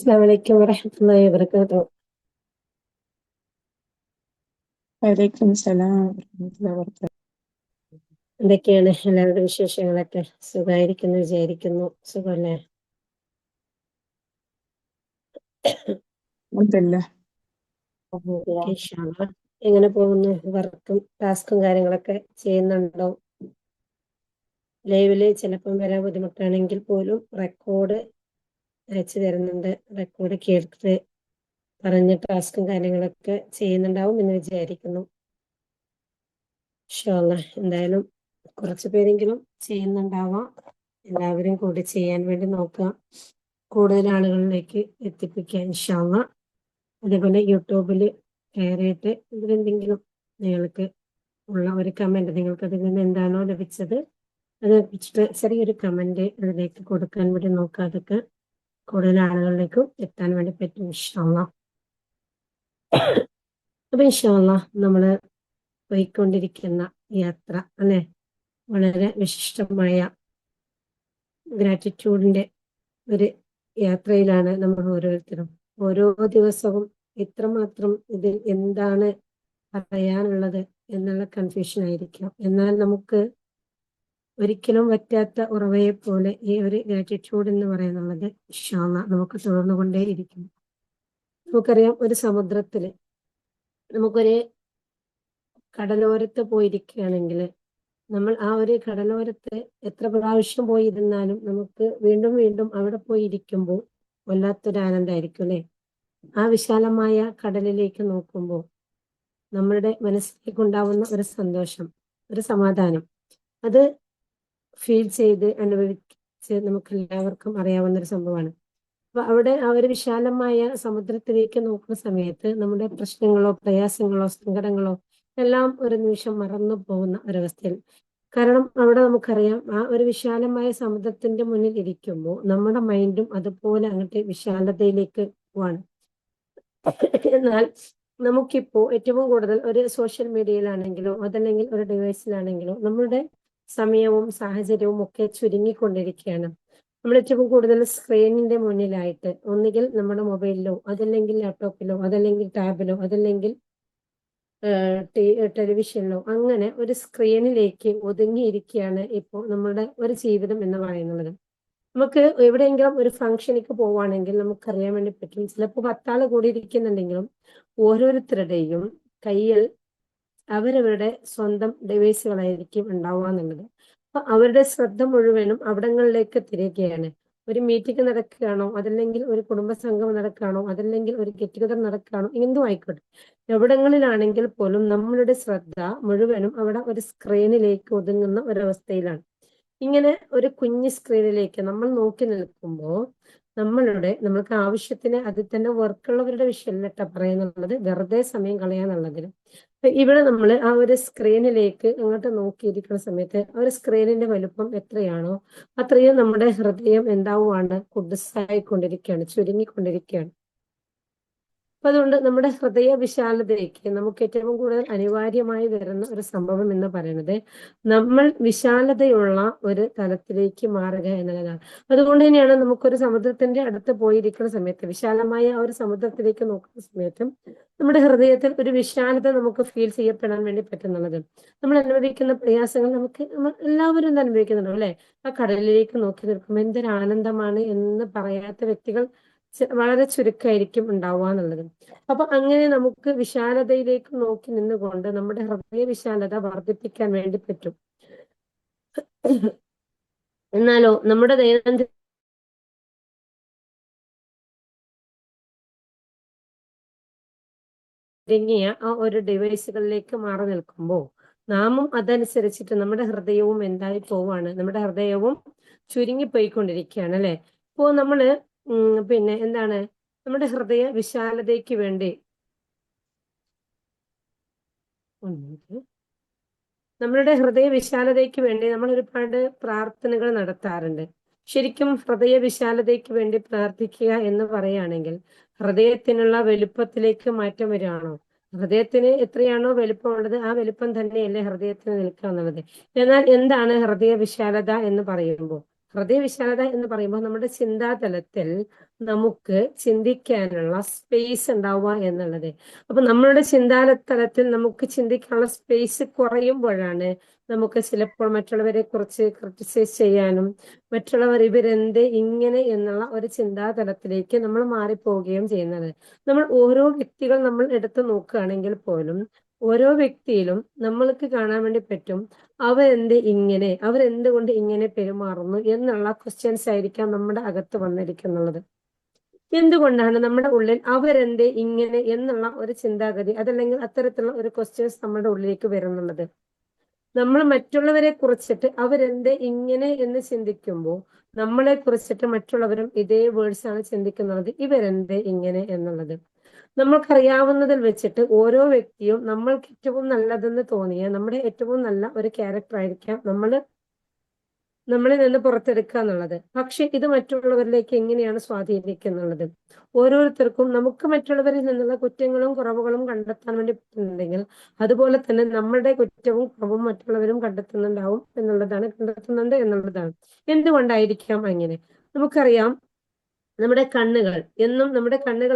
അസ്സലാമു അലൈക്കും വറഹ്മത്തുള്ളാഹി വബറകാതുഹു. വലൈക്കും സലാം വറഹ്മത്തുള്ളാഹി വബറകാതുഹു. എന്തൊക്കെയാണ് എല്ലാവരുടെ വിശേഷങ്ങളൊക്കെ? സുഖായിരിക്കുന്നു വിചാരിക്കുന്നു. സുഖമല്ലേ? അൽഹംദുലില്ലാ. ഓക്കെ, ഇൻഷാ അല്ലാ. എങ്ങനെ പോകുന്നു? വർക്കും ടാസ്കും കാര്യങ്ങളൊക്കെ ചെയ്യുന്നുണ്ടോ? ലൈവില് ചിലപ്പം വരാൻ ബുദ്ധിമുട്ടാണെങ്കിൽ പോലും റെക്കോർഡ് അയച്ചു തരുന്നുണ്ട്. റെക്കോർഡ് കേട്ട് പറഞ്ഞ ടാസ്കും കാര്യങ്ങളൊക്കെ ചെയ്യുന്നുണ്ടാവും എന്ന് വിചാരിക്കുന്നു. ഇൻഷാ അല്ലാ. എന്തായാലും കുറച്ച് പേരെങ്കിലും ചെയ്യുന്നുണ്ടാവാം. എല്ലാവരും കൂടി ചെയ്യാൻ വേണ്ടി നോക്കാം. കൂടുതൽ ആളുകളിലേക്ക് എത്തിപ്പിക്കാൻ ഇൻഷാ അല്ലാ. അതേപോലെ യൂട്യൂബിൽ കയറിയിട്ട് ഇതിലെന്തെങ്കിലും നിങ്ങൾക്ക് ഉള്ള ഒരു കമന്റ്, നിങ്ങൾക്ക് അതിൽ നിന്ന് എന്താണോ ലഭിച്ചത് അത് വെച്ചിട്ട് ചെറിയൊരു കമന്റ് അതിലേക്ക് കൊടുക്കാൻ വേണ്ടി നോക്കാം. അതൊക്കെ കൂടുതൽ ആളുകളിലേക്കും എത്താൻ വേണ്ടി പറ്റും ഇൻഷാ അല്ലാ. അപ്പൊ ഇൻഷാ അല്ലാ നമ്മള് പോയിക്കൊണ്ടിരിക്കുന്ന യാത്ര അല്ലെ, വളരെ വിശിഷ്ടമായ ഗ്രാറ്റിറ്റ്യൂഡിന്റെ ഒരു യാത്രയിലാണ് നമ്മൾ ഓരോരുത്തരും. ഓരോ ദിവസവും ഇത്രമാത്രം ഇതിൽ എന്താണ് പറയാനുള്ളത് എന്നുള്ള കൺഫ്യൂഷൻ ആയിരിക്കാം. എന്നാൽ നമുക്ക് ഒരിക്കലും പറ്റാത്ത ഉറവയെ പോലെ ഈ ഒരു ഗ്രാറ്റിറ്റ്യൂഡ് എന്ന് പറയുന്നത് ഇൻഷാ അല്ലാ നമുക്ക് തുടർന്നു കൊണ്ടേയിരിക്കും. നമുക്കറിയാം, ഒരു സമുദ്രത്തില് നമുക്കൊരു കടലോരത്ത് പോയിരിക്കുകയാണെങ്കിൽ നമ്മൾ ആ ഒരു കടലോരത്ത് എത്ര പ്രാവശ്യം പോയി ഇരുന്നാലും നമുക്ക് വീണ്ടും വീണ്ടും അവിടെ പോയി ഇരിക്കുമ്പോൾ വല്ലാത്തൊരു ആനന്ദമായിരിക്കും അല്ലെ. ആ വിശാലമായ കടലിലേക്ക് നോക്കുമ്പോൾ നമ്മളുടെ മനസ്സിലേക്ക് ഉണ്ടാവുന്ന ഒരു സന്തോഷം, ഒരു സമാധാനം, അത് ഫീൽ ചെയ്ത് അനുഭവിച്ച് നമുക്ക് എല്ലാവർക്കും അറിയാവുന്ന ഒരു സംഭവമാണ്. അപ്പൊ അവിടെ ആ ഒരു വിശാലമായ സമുദ്രത്തിലേക്ക് നോക്കുന്ന സമയത്ത് നമ്മുടെ പ്രശ്നങ്ങളോ പ്രയാസങ്ങളോ സങ്കടങ്ങളോ എല്ലാം ഒരു നിമിഷം മറന്നു പോകുന്ന ഒരവസ്ഥയിൽ. കാരണം അവിടെ നമുക്കറിയാം, ആ ഒരു വിശാലമായ സമുദ്രത്തിന്റെ മുന്നിൽ ഇരിക്കുമ്പോൾ നമ്മുടെ മൈൻഡും അതുപോലെ അങ്ങോട്ട് വിശാലതയിലേക്ക് പോവാണ്. എന്നാൽ നമുക്കിപ്പോ ഏറ്റവും കൂടുതൽ ഒരു സോഷ്യൽ മീഡിയയിലാണെങ്കിലോ അതല്ലെങ്കിൽ ഒരു ഡിവൈസിലാണെങ്കിലോ നമ്മളുടെ സമയവും സാഹചര്യവും ഒക്കെ ചുരുങ്ങിക്കൊണ്ടിരിക്കുകയാണ്. നമ്മൾ ഏറ്റവും കൂടുതൽ സ്ക്രീനിന്റെ മുന്നിലായിട്ട് ഒന്നുകിൽ നമ്മുടെ മൊബൈലിലോ അതല്ലെങ്കിൽ ലാപ്ടോപ്പിലോ അതല്ലെങ്കിൽ ടാബിലോ അതല്ലെങ്കിൽ ടെലിവിഷനിലോ അങ്ങനെ ഒരു സ്ക്രീനിലേക്ക് ഒതുങ്ങിയിരിക്കുകയാണ് ഇപ്പോൾ നമ്മുടെ ഒരു ജീവിതം എന്ന് പറയുന്നത്. നമുക്ക് എവിടെയെങ്കിലും ഒരു ഫംഗ്ഷനിക്ക് പോവുകയാണെങ്കിൽ നമുക്കറിയാൻ വേണ്ടി പറ്റും, ചിലപ്പോൾ 10 ആള് കൂടി ഇരിക്കുന്നുണ്ടെങ്കിലും ഓരോരുത്തരുടെയും കയ്യിൽ അവരവരുടെ സ്വന്തം ഡിവൈസുകളായിരിക്കും ഉണ്ടാവുക എന്നുള്ളത്. അപ്പൊ അവരുടെ ശ്രദ്ധ മുഴുവനും അവിടങ്ങളിലേക്ക് തിരികെയാണ്. ഒരു മീറ്റിംഗ് നടക്കുകയാണോ അതല്ലെങ്കിൽ ഒരു കുടുംബസംഗമം നടക്കുകയാണോ അതല്ലെങ്കിൽ ഒരു ഗെറ്റ് ടുഗദർ നടക്കുകയാണോ, എന്തും ആയിക്കോട്ടെ, എവിടങ്ങളിലാണെങ്കിൽ പോലും നമ്മളുടെ ശ്രദ്ധ മുഴുവനും അവിടെ ഒരു സ്ക്രീനിലേക്ക് ഒതുങ്ങുന്ന ഒരവസ്ഥയിലാണ്. ഇങ്ങനെ ഒരു കുഞ്ഞു സ്ക്രീനിലേക്ക് നമ്മൾ നോക്കി നിൽക്കുമ്പോൾ നമ്മൾക്ക് ആവശ്യത്തിന് അതിൽ തന്നെ വർക്കുള്ളവരുടെ വിഷയമല്ല കേട്ടോ പറയുന്നുള്ളത്, വെറുതെ സമയം കളയാന്നുള്ളതിന്. അപ്പൊ ഇവിടെ നമ്മൾ ആ ഒരു സ്ക്രീനിലേക്ക് അങ്ങോട്ട് നോക്കിയിരിക്കുന്ന സമയത്ത് ആ ഒരു സ്ക്രീനിന്റെ വലുപ്പം എത്രയാണോ അത്രയും നമ്മുടെ ഹൃദയം എന്താവുകയാണ്, കുടുസായിക്കൊണ്ടിരിക്കുകയാണ്, ചുരുങ്ങിക്കൊണ്ടിരിക്കുകയാണ്. അപ്പൊ അതുകൊണ്ട് നമ്മുടെ ഹൃദയ വിശാലതയ്ക്ക് നമുക്ക് ഏറ്റവും കൂടുതൽ അനിവാര്യമായി വരുന്ന ഒരു സംഭവം എന്ന് പറയുന്നത് നമ്മൾ വിശാലതയുള്ള ഒരു തലത്തിലേക്ക് മാറുക എന്നുള്ളതാണ്. അതുകൊണ്ട് തന്നെയാണ് നമുക്കൊരു സമുദ്രത്തിന്റെ അടുത്ത് പോയിരിക്കുന്ന സമയത്ത്, വിശാലമായ ആ ഒരു സമുദ്രത്തിലേക്ക് നോക്കുന്ന സമയത്തും നമ്മുടെ ഹൃദയത്തിൽ ഒരു വിശാലത നമുക്ക് ഫീൽ ചെയ്യപ്പെടാൻ വേണ്ടി പറ്റുന്നുള്ളത്. നമ്മൾ അനുഭവിക്കുന്ന പ്രയാസങ്ങൾ നമ്മൾ എല്ലാവരും ഇത് അനുഭവിക്കുന്നുണ്ടോ അല്ലെ. ആ കടലിലേക്ക് നോക്കി നിൽക്കുമ്പോൾ എന്തൊരു ആനന്ദമാണ് എന്ന് പറയാത്ത വ്യക്തികൾ വളരെ ചുരുക്കമായിരിക്കും ഉണ്ടാവുക എന്നുള്ളത്. അപ്പൊ അങ്ങനെ നമുക്ക് വിശാലതയിലേക്ക് നോക്കി നിന്നുകൊണ്ട് നമ്മുടെ ഹൃദയ വിശാലത വർദ്ധിപ്പിക്കാൻ വേണ്ടി പറ്റും. എന്നാലോ നമ്മുടെ ദൈനംദിന ഒതുങ്ങിയ ആ ഒരു ഡിവൈസുകളിലേക്ക് മാറി നിൽക്കുമ്പോൾ നാമും അതനുസരിച്ചിട്ട് നമ്മുടെ ഹൃദയവും എന്തായി പോവാണ്, നമ്മുടെ ഹൃദയവും ചുരുങ്ങിപ്പോയിക്കൊണ്ടിരിക്കുകയാണ് അല്ലെ. ഇപ്പോ നമ്മള് പിന്നെ എന്താണ്, നമ്മുടെ ഹൃദയ വിശാലതയ്ക്ക് വേണ്ടി നമ്മളുടെ ഹൃദയ വിശാലതയ്ക്ക് വേണ്ടി നമ്മൾ ഒരുപാട് പ്രാർത്ഥനകൾ നടത്താറുണ്ട്. ശരിക്കും ഹൃദയ വിശാലതയ്ക്ക് വേണ്ടി പ്രാർത്ഥിക്കുക എന്ന് പറയുകയാണെങ്കിൽ ഹൃദയത്തിനുള്ള വലുപ്പത്തിലേക്ക് മാറ്റം വരികയാണോ? ഹൃദയത്തിന് എത്രയാണോ വലുപ്പമുള്ളത് ആ വലുപ്പം തന്നെയല്ലേ ഹൃദയത്തിന് നിൽക്കുക എന്നുള്ളത്. എന്നാൽ എന്താണ് ഹൃദയ വിശാലത എന്ന് പറയുമ്പോൾ? ഹൃദയ വിശാലത എന്ന് പറയുമ്പോൾ നമ്മുടെ ചിന്താതലത്തിൽ നമുക്ക് ചിന്തിക്കാനുള്ള സ്പേസ് ഉണ്ടാവുക എന്നുള്ളത്. അപ്പൊ നമ്മളുടെ ചിന്താതലത്തിൽ നമുക്ക് ചിന്തിക്കാനുള്ള സ്പേസ് കുറയുമ്പോഴാണ് നമുക്ക് ചിലപ്പോൾ മറ്റുള്ളവരെ കുറിച്ച് ക്രിട്ടിസൈസ് ചെയ്യാനും മറ്റുള്ളവർ ഇവരെന്ത് ഇങ്ങനെ എന്നുള്ള ഒരു ചിന്താതലത്തിലേക്ക് നമ്മൾ മാറിപ്പോവുകയും ചെയ്യുന്നത്. നമ്മൾ ഓരോ വ്യക്തികൾ നമ്മൾ എടുത്തു നോക്കുകയാണെങ്കിൽ പോലും ഓരോ വ്യക്തിയിലും നമ്മൾക്ക് കാണാൻ വേണ്ടി പറ്റും അവരെന്ത് ഇങ്ങനെ, അവരെന്തുകൊണ്ട് ഇങ്ങനെ പെരുമാറുന്നു എന്നുള്ള ക്വസ്റ്റ്യൻസ് ആയിരിക്കാം നമ്മുടെ അകത്ത് വന്നിരിക്കുന്നുള്ളത്. എന്തുകൊണ്ടാണ് നമ്മുടെ ഉള്ളിൽ അവരെന്ത് ഇങ്ങനെ എന്നുള്ള ഒരു ചിന്താഗതി അതല്ലെങ്കിൽ അത്തരത്തിലുള്ള ഒരു ക്വസ്റ്റ്യൻസ് നമ്മുടെ ഉള്ളിലേക്ക് വരുന്നുള്ളത്? നമ്മൾ മറ്റുള്ളവരെ കുറിച്ചിട്ട് അവരെന്ത് ഇങ്ങനെ എന്ന് ചിന്തിക്കുമ്പോൾ നമ്മളെ കുറിച്ചിട്ട് മറ്റുള്ളവരും ഇതേ വേർഡ്സ് ആണ് ചിന്തിക്കുന്നത്, ഇവരെന്ത് ഇങ്ങനെ എന്നുള്ളത്. നമ്മൾക്കറിയാവുന്നതിൽ വെച്ചിട്ട് ഓരോ വ്യക്തിയും നമ്മൾക്ക് ഏറ്റവും നല്ലതെന്ന് തോന്നിയ നമ്മുടെ ഏറ്റവും നല്ല ഒരു ക്യാരക്ടർ ആയിരിക്കാം നമ്മളിൽ നിന്ന് പുറത്തെടുക്കുക എന്നുള്ളത്. പക്ഷെ ഇത് മറ്റുള്ളവരിലേക്ക് എങ്ങനെയാണ് സ്വാധീനിക്കുന്നുള്ളത്? ഓരോരുത്തർക്കും നമുക്ക് മറ്റുള്ളവരിൽ നിന്നുള്ള കുറ്റങ്ങളും കുറവുകളും കണ്ടെത്താൻ വേണ്ടി പറ്റുന്നുണ്ടെങ്കിൽ അതുപോലെ തന്നെ നമ്മുടെ കുറ്റവും കുറവും മറ്റുള്ളവരും കണ്ടെത്തുന്നുണ്ട് എന്നുള്ളതാണ്. എന്തുകൊണ്ടായിരിക്കാം അങ്ങനെ? നമുക്കറിയാം നമ്മുടെ കണ്ണുകൾ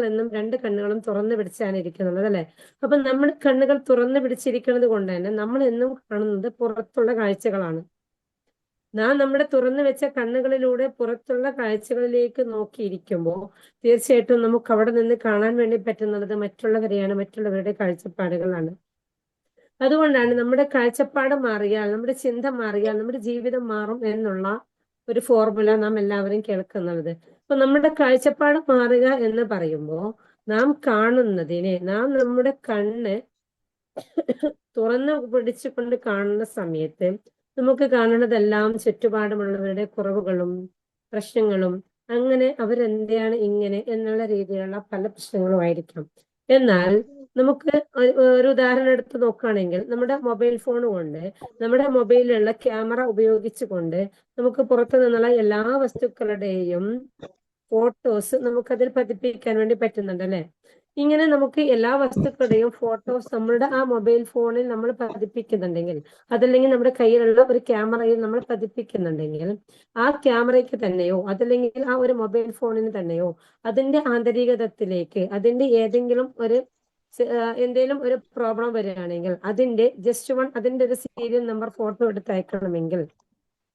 എന്നും രണ്ട് കണ്ണുകളും തുറന്നു പിടിച്ചാണ് ഇരിക്കുന്നത്, അല്ലെ? അപ്പൊ നമ്മുടെ കണ്ണുകൾ തുറന്നു പിടിച്ചിരിക്കുന്നത് കൊണ്ട് തന്നെ നമ്മൾ എന്നും കാണുന്നത് പുറത്തുള്ള കാഴ്ചകളാണ്. നമ്മുടെ തുറന്നു വെച്ച കണ്ണുകളിലൂടെ പുറത്തുള്ള കാഴ്ചകളിലേക്ക് നോക്കിയിരിക്കുമ്പോൾ തീർച്ചയായിട്ടും നമുക്ക് അവിടെ നിന്ന് കാണാൻ വേണ്ടി പറ്റുന്നത് മറ്റുള്ളവരെയാണ്, മറ്റുള്ളവരുടെ കാഴ്ചപ്പാടുകളാണ്. അതുകൊണ്ടാണ് നമ്മുടെ കാഴ്ചപ്പാട് മാറിയാൽ, നമ്മുടെ ചിന്ത മാറിയാൽ നമ്മുടെ ജീവിതം മാറും എന്നുള്ള ഒരു ഫോർമുല നാം എല്ലാവരും കേൾക്കുന്നത്. അപ്പൊ നമ്മുടെ കാഴ്ചപ്പാട് മാറുക എന്ന് പറയുമ്പോൾ നാം കാണുന്നതിനെ, നമ്മുടെ കണ്ണ് തുറന്നു പിടിച്ചുകൊണ്ട് കാണുന്ന സമയത്ത് നമുക്ക് കാണുന്നതെല്ലാം ചുറ്റുപാടുമുള്ളവരുടെ കുറവുകളും പ്രശ്നങ്ങളും, അങ്ങനെ അവരെന്താണ് ഇങ്ങനെ എന്നുള്ള രീതിയിലുള്ള പല പ്രശ്നങ്ങളും ആയിരിക്കാം. എന്നാൽ നമുക്ക് ഒരു ഉദാഹരണം എടുത്ത് നോക്കുകയാണെങ്കിൽ നമ്മുടെ മൊബൈൽ ഫോൺ കൊണ്ട്, നമ്മുടെ മൊബൈലിലുള്ള ക്യാമറ ഉപയോഗിച്ചുകൊണ്ട് നമുക്ക് പുറത്തു നിന്നുള്ള എല്ലാ വസ്തുക്കളുടെയും ഫോട്ടോസ് നമുക്കതിൽ പതിപ്പിക്കാൻ വേണ്ടി പറ്റുന്നുണ്ട്, അല്ലെ? ഇങ്ങനെ നമുക്ക് എല്ലാ വസ്തുക്കളുടെയും ഫോട്ടോസ് നമ്മളുടെ ആ മൊബൈൽ ഫോണിൽ നമ്മൾ പതിപ്പിക്കുന്നുണ്ടെങ്കിൽ, അതല്ലെങ്കിൽ നമ്മുടെ കയ്യിലുള്ള ഒരു ക്യാമറയിൽ നമ്മൾ പതിപ്പിക്കുന്നുണ്ടെങ്കിൽ ആ ക്യാമറയ്ക്ക് തന്നെയോ അതല്ലെങ്കിൽ ആ ഒരു മൊബൈൽ ഫോണിന് തന്നെയോ അതിന്റെ ആന്തരികതത്തിലേക്ക് അതിന്റെ എന്തെങ്കിലും ഒരു പ്രോബ്ലം വരികയാണെങ്കിൽ അതിന്റെ ഒരു സീരിയൽ നമ്പർ ഫോട്ടോ എടുത്ത് അയക്കണമെങ്കിൽ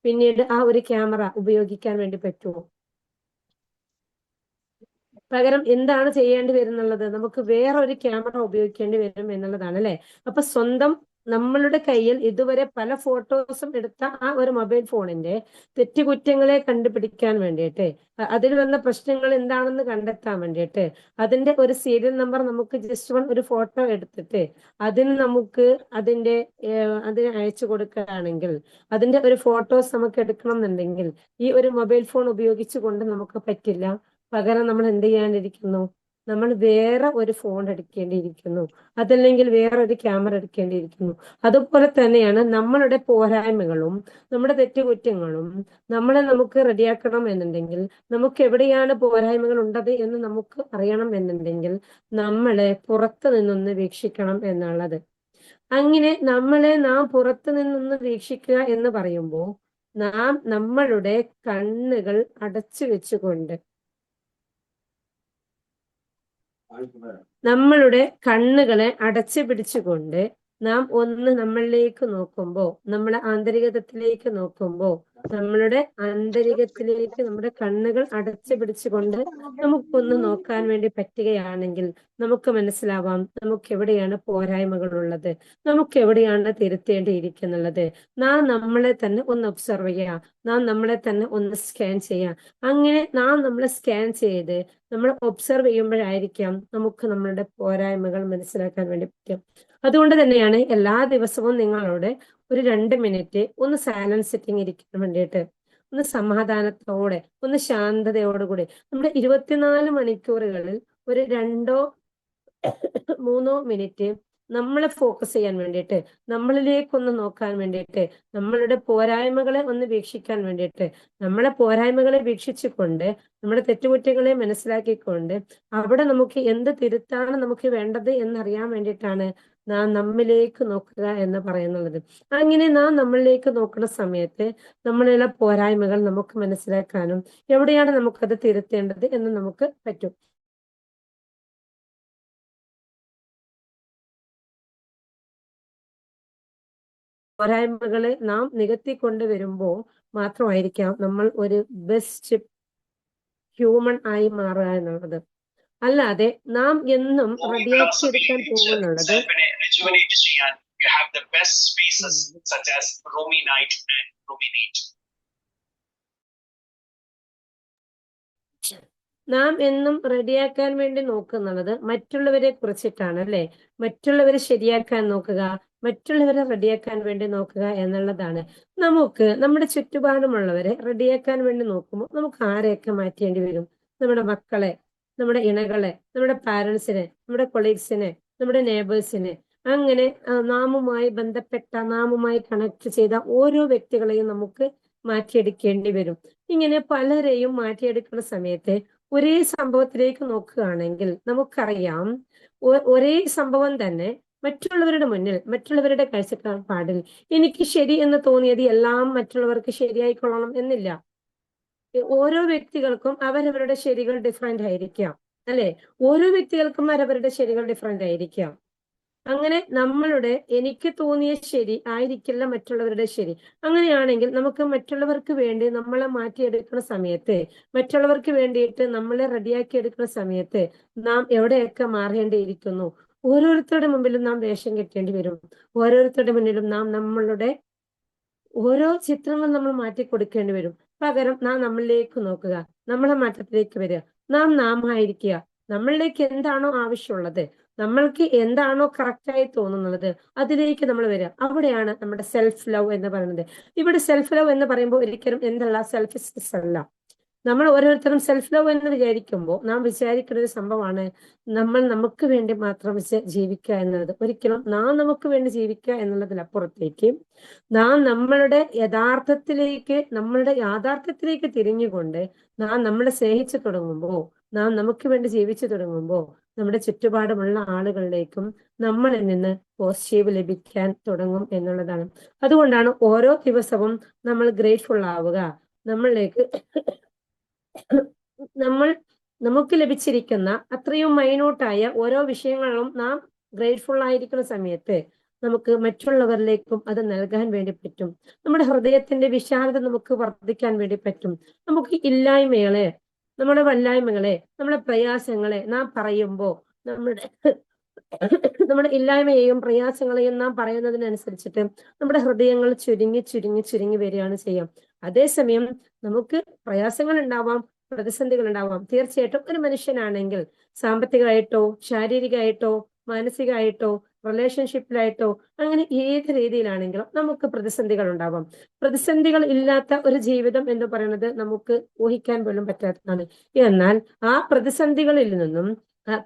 പിന്നീട് ആ ഒരു ക്യാമറ ഉപയോഗിക്കാൻ വേണ്ടി പറ്റുമോ? പകരം എന്താണ് ചെയ്യേണ്ടി വരുന്നുള്ളത്? നമുക്ക് വേറൊരു ക്യാമറ ഉപയോഗിക്കേണ്ടി വരും എന്നുള്ളതാണ്, അല്ലെ? അപ്പൊ നമ്മളുടെ കയ്യിൽ ഇതുവരെ പല ഫോട്ടോസും എടുത്ത ആ ഒരു മൊബൈൽ ഫോണിന്റെ തെറ്റുകുറ്റങ്ങളെ കണ്ടുപിടിക്കാൻ വേണ്ടിയിട്ട്, അതിൽ വന്ന പ്രശ്നങ്ങൾ എന്താണെന്ന് കണ്ടെത്താൻ വേണ്ടിയിട്ട് അതിന്റെ ഒരു സീരിയൽ നമ്പർ നമുക്ക് ഒരു ഫോട്ടോ എടുത്തിട്ട് അതിനെ അയച്ചു കൊടുക്കുകയാണെങ്കിൽ, അതിന്റെ ഒരു ഫോട്ടോസ് നമുക്ക് എടുക്കണം എന്നുണ്ടെങ്കിൽ ഈ ഒരു മൊബൈൽ ഫോൺ ഉപയോഗിച്ചുകൊണ്ട് നമുക്ക് പറ്റില്ല. പകരം നമ്മൾ എന്ത് ചെയ്യാണ്ടിരിക്കുന്നു? നമ്മൾ വേറെ ഒരു ഫോൺ എടുക്കേണ്ടിയിരിക്കുന്നു, അതല്ലെങ്കിൽ വേറൊരു ക്യാമറ എടുക്കേണ്ടിയിരിക്കുന്നു. അതുപോലെ തന്നെയാണ് നമ്മളുടെ പോരായ്മകളും നമ്മുടെ തെറ്റുകുറ്റങ്ങളും നമുക്ക് റെഡിയാക്കണം എന്നുണ്ടെങ്കിൽ, നമുക്ക് എവിടെയാണ് പോരായ്മകൾ ഉള്ളത് എന്ന് നമുക്ക് അറിയണം എന്നുണ്ടെങ്കിൽ നമ്മളെ പുറത്തു നിന്നൊന്ന് വീക്ഷിക്കണം എന്നുള്ളത്. അങ്ങനെ നാം പുറത്തു നിന്നൊന്ന് വീക്ഷിക്കുക എന്ന് പറയുമ്പോൾ നമ്മളുടെ കണ്ണുകൾ അടച്ചു വെച്ചുകൊണ്ട്, നമ്മളുടെ കണ്ണുകളെ അടച്ചു പിടിച്ചുകൊണ്ട് നാം ഒന്ന് നമ്മളിലേക്ക് നോക്കുമ്പോൾ, നമ്മുടെ ആന്തരികതത്തിലേക്ക് നോക്കുമ്പോൾ, നമ്മുടെ കണ്ണുകൾ അടച്ചു പിടിച്ചുകൊണ്ട് നമുക്കൊന്ന് നോക്കാൻ വേണ്ടി പറ്റുകയാണെങ്കിൽ നമുക്ക് മനസ്സിലാവാം നമുക്ക് എവിടെയാണ് പോരായ്മകൾ ഉള്ളത്, നമുക്ക് എവിടെയാണ് തിരുത്തേണ്ടിയിരിക്കുന്നുള്ളത്. നമ്മളെ തന്നെ ഒന്ന് ഒബ്സർവ് ചെയ്യാം, നമ്മളെ തന്നെ ഒന്ന് സ്കാൻ ചെയ്യാം. അങ്ങനെ നമ്മളെ സ്കാൻ ചെയ്ത് നമ്മൾ ഒബ്സർവ് ചെയ്യുമ്പോഴായിരിക്കാം നമുക്ക് നമ്മളുടെ പോരായ്മകൾ മനസ്സിലാക്കാൻ വേണ്ടി പറ്റും. അതുകൊണ്ട് തന്നെയാണ് എല്ലാ ദിവസവും നിങ്ങളോട് ഒരു 2 മിനിറ്റ് ഒന്ന് സൈലൻസ് സിറ്റിംഗ് ഇരിക്കാൻ വേണ്ടിയിട്ട്, ഒന്ന് സമാധാനത്തോടെ, ഒന്ന് ശാന്തതയോടുകൂടി നമ്മുടെ 24 മണിക്കൂറുകളിൽ ഒരു 2-3 മിനിറ്റ് നമ്മളെ ഫോക്കസ് ചെയ്യാൻ വേണ്ടിയിട്ട്, നമ്മളിലേക്കൊന്ന് നോക്കാൻ വേണ്ടിയിട്ട്, നമ്മളുടെ പോരായ്മകളെ ഒന്ന് വീക്ഷിക്കാൻ വേണ്ടിയിട്ട്, നമ്മളെ പോരായ്മകളെ വീക്ഷിച്ചുകൊണ്ട് നമ്മുടെ തെറ്റുകുറ്റങ്ങളെ മനസ്സിലാക്കിക്കൊണ്ട് അവിടെ നമുക്ക് എന്ത് തിരുത്താണ് നമുക്ക് വേണ്ടത് എന്നറിയാൻ വേണ്ടിയിട്ടാണ് നാം നമ്മിലേക്ക് നോക്കുക എന്ന് പറയുന്നുള്ളത്. അങ്ങനെ നാം നമ്മളിലേക്ക് നോക്കുന്ന സമയത്ത് നമ്മളുടെ പോരായ്മകൾ നമുക്ക് മനസ്സിലാക്കാനും എവിടെയാണ് നമുക്കത് തിരുത്തേണ്ടത് എന്ന് നമുക്ക് പറ്റും. പോരായ്മകളെ നാം നികത്തിക്കൊണ്ട് വരുമ്പോൾ മാത്രമായിരിക്കാം നമ്മൾ ഒരു ബെസ്റ്റ് ഹ്യൂമൻ ആയി മാറുക എന്നുള്ളത്. അല്ലാതെ നാം എന്നും റെഡിയാക്കി എടുക്കാൻ പോകുന്നുള്ളത് നാം എന്നും റെഡിയാക്കാൻ വേണ്ടി നോക്കുന്നുള്ളത് മറ്റുള്ളവരെ കുറിച്ചിട്ടാണ്, അല്ലെ? മറ്റുള്ളവരെ ശരിയാക്കാൻ നോക്കുക, മറ്റുള്ളവരെ റെഡിയാക്കാൻ വേണ്ടി നോക്കുക എന്നുള്ളതാണ്. നമുക്ക് നമ്മുടെ ചുറ്റുപാടുമുള്ളവരെ റെഡിയാക്കാൻ വേണ്ടി നോക്കുമ്പോൾ നമുക്ക് ആരെയൊക്കെ മാറ്റേണ്ടി വരും? നമ്മുടെ മക്കളെ, നമ്മുടെ ഇണകളെ, നമ്മുടെ പാരൻസിനെ, നമ്മുടെ കൊളീഗ്സിനെ, നമ്മുടെ നെയ്ബേഴ്സിനെ, അങ്ങനെ നാമുമായി ബന്ധപ്പെട്ട, നാമുമായി കണക്ട് ചെയ്ത ഓരോ വ്യക്തികളെയും നമുക്ക് മാറ്റിയെടുക്കേണ്ടി വരും. ഇങ്ങനെ പലരെയും മാറ്റിയെടുക്കുന്ന സമയത്ത് ഒരേ സംഭവത്തിലേക്ക് നോക്കുകയാണെങ്കിൽ നമുക്കറിയാം, ഒരേ സംഭവം തന്നെ മറ്റുള്ളവരുടെ മുന്നിൽ, മറ്റുള്ളവരുടെ കാഴ്ചപ്പാടിൽ എനിക്ക് ശരി എന്ന് തോന്നിയത് എല്ലാം മറ്റുള്ളവർക്ക് ശരിയായിക്കൊള്ളണം എന്നില്ല. ഓരോ വ്യക്തികൾക്കും അവരവരുടെ ശരികൾ ഡിഫറെന്റ് ആയിരിക്കാം, അല്ലെ? ഓരോ വ്യക്തികൾക്കും അവരവരുടെ ശരികൾ ഡിഫറെന്റ് ആയിരിക്കാം. അങ്ങനെ നമ്മളുടെ എനിക്ക് തോന്നിയ ശരി ആയിരിക്കില്ല മറ്റുള്ളവരുടെ ശരി. അങ്ങനെയാണെങ്കിൽ നമുക്ക് മറ്റുള്ളവർക്ക് വേണ്ടി നമ്മളെ മാറ്റിയെടുക്കുന്ന സമയത്ത്, മറ്റുള്ളവർക്ക് വേണ്ടിയിട്ട് നമ്മളെ റെഡിയാക്കി എടുക്കുന്ന സമയത്ത് നാം എവിടെയൊക്കെ മാറേണ്ടിയിരിക്കുന്നു? ഓരോരുത്തരുടെ മുമ്പിലും നാം വേഷം കെട്ടേണ്ടി വരും. ഓരോരുത്തരുടെ മുന്നിലും നാം നമ്മളുടെ ഓരോ ചിത്രങ്ങൾ നമ്മൾ മാറ്റി കൊടുക്കേണ്ടി വരും. പകരം നാം നമ്മളിലേക്ക് നോക്കുക, നമ്മളെ മാറ്റത്തിലേക്ക് വരിക, നാം ആയിരിക്കുക. നമ്മളിലേക്ക് എന്താണോ ആവശ്യമുള്ളത്, നമ്മൾക്ക് എന്താണോ കറക്റ്റായി തോന്നുന്നത്, അതിലേക്ക് നമ്മൾ വരിക. അവിടെയാണ് നമ്മുടെ സെൽഫ് ലവ് എന്ന് പറയുന്നത്. ഇവിടെ സെൽഫ് ലവ് എന്ന് പറയുമ്പോൾ ഒരിക്കലും എന്തല്ല, സെൽഫിഷ്നെസ് അല്ല. നമ്മൾ ഓരോരുത്തരും സെൽഫ് ലവ് എന്ന് വിചാരിക്കുമ്പോൾ നാം വിചാരിക്കുന്ന ഒരു സംഭവമാണ് നമ്മൾ നമുക്ക് വേണ്ടി മാത്രം ജീവിക്കുക എന്നുള്ളത്. ഒരിക്കലും നാം നമുക്ക് വേണ്ടി ജീവിക്കുക എന്നുള്ളതിനപ്പുറത്തേക്ക് നാം നമ്മളുടെ യാഥാർത്ഥ്യത്തിലേക്ക് തിരിഞ്ഞുകൊണ്ട് നാം നമ്മളെ സ്നേഹിച്ചു തുടങ്ങുമ്പോൾ, നാം നമുക്ക് വേണ്ടി ജീവിച്ചു തുടങ്ങുമ്പോൾ നമ്മുടെ ചുറ്റുപാടുമുള്ള ആളുകളിലേക്കും നമ്മളിൽ നിന്ന് പോസിറ്റീവ് ലഭിക്കാൻ തുടങ്ങും എന്നുള്ളതാണ്. അതുകൊണ്ടാണ് ഓരോ ദിവസവും നമ്മൾ ഗ്രേറ്റ്ഫുൾ ആവുക. നമ്മളിലേക്ക് നമുക്ക് ലഭിച്ചിരിക്കുന്ന അത്രയും മൈന്യൂട്ടായ ഓരോ വിഷയങ്ങളും നാം ഗ്രേറ്റ്ഫുൾ ആയിരിക്കുന്ന സമയത്ത് നമുക്ക് മറ്റുള്ളവരിലേക്കും അത് നൽകാൻ വേണ്ടി പറ്റും. നമ്മുടെ ഹൃദയത്തിന്റെ വിശാലത നമുക്ക് വർദ്ധിക്കാൻ വേണ്ടി പറ്റും. നമുക്ക് ഇല്ലായ്മകളെ, നമ്മുടെ വല്ലായ്മകളെ, നമ്മുടെ പ്രയാസങ്ങളെ നാം പറയുമ്പോൾ നമ്മുടെ ഇല്ലായ്മയെയും പ്രയാസങ്ങളെയും നാം പറയുന്നതിനനുസരിച്ചിട്ട് നമ്മുടെ ഹൃദയങ്ങൾ ചുരുങ്ങി ചുരുങ്ങി ചുരുങ്ങി വരികയാണ് ചെയ്യാം. അതേസമയം നമുക്ക് പ്രയാസങ്ങൾ ഉണ്ടാവാം, പ്രതിസന്ധികൾ ഉണ്ടാവാം. തീർച്ചയായിട്ടും ഒരു മനുഷ്യനാണെങ്കിൽ സാമ്പത്തികമായിട്ടോ, ശാരീരികമായിട്ടോ, മാനസികമായിട്ടോ, റിലേഷൻഷിപ്പിലായിട്ടോ, അങ്ങനെ ഏത് രീതിയിലാണെങ്കിലും നമുക്ക് പ്രതിസന്ധികൾ ഉണ്ടാവാം. പ്രതിസന്ധികൾ ഇല്ലാത്ത ഒരു ജീവിതം എന്ന് പറയുന്നത് നമുക്ക് ഊഹിക്കാൻ പോലും പറ്റാത്തതാണ്. എന്നാൽ ആ പ്രതിസന്ധികളിൽ നിന്നും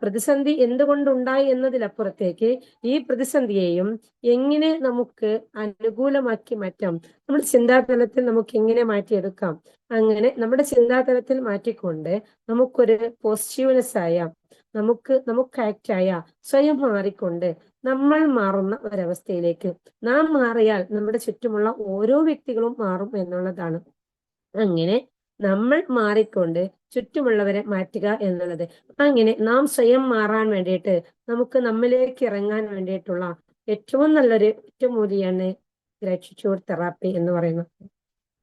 പ്രതിസന്ധി എന്തുകൊണ്ടുണ്ടായി എന്നതിലപ്പുറത്തേക്ക് ഈ പ്രതിസന്ധിയെയും എങ്ങനെ നമുക്ക് അനുകൂലമാക്കി മാറ്റാം, നമ്മുടെ ചിന്താതലത്തിൽ നമുക്ക് എങ്ങനെ മാറ്റിയെടുക്കാം, നമ്മുടെ ചിന്താതലത്തിൽ മാറ്റിക്കൊണ്ട് നമുക്കൊരു പോസിറ്റീവ്നെസ് ആയ, നമുക്ക് ആക്റ്റായ, സ്വയം മാറിക്കൊണ്ട് നമ്മൾ മാറുന്ന ഒരവസ്ഥയിലേക്ക് നാം മാറിയാൽ നമ്മുടെ ചുറ്റുമുള്ള ഓരോ വ്യക്തികളും മാറും എന്നുള്ളതാണ്. അങ്ങനെ നമ്മൾ മാറിക്കൊണ്ട് ചുറ്റുമുള്ളവരെ മാറ്റുക എന്നുള്ളത്. അങ്ങനെ നാം സ്വയം മാറാൻ വേണ്ടിയിട്ട് നമുക്ക് നമ്മിലേക്ക് ഇറങ്ങാൻ വേണ്ടിയിട്ടുള്ള ഏറ്റവും നല്ലൊരു ഒറ്റമൂലിയാണ് ഗ്രാറ്റിറ്റ്യൂഡ് തെറാപ്പി എന്ന് പറയുന്നത്.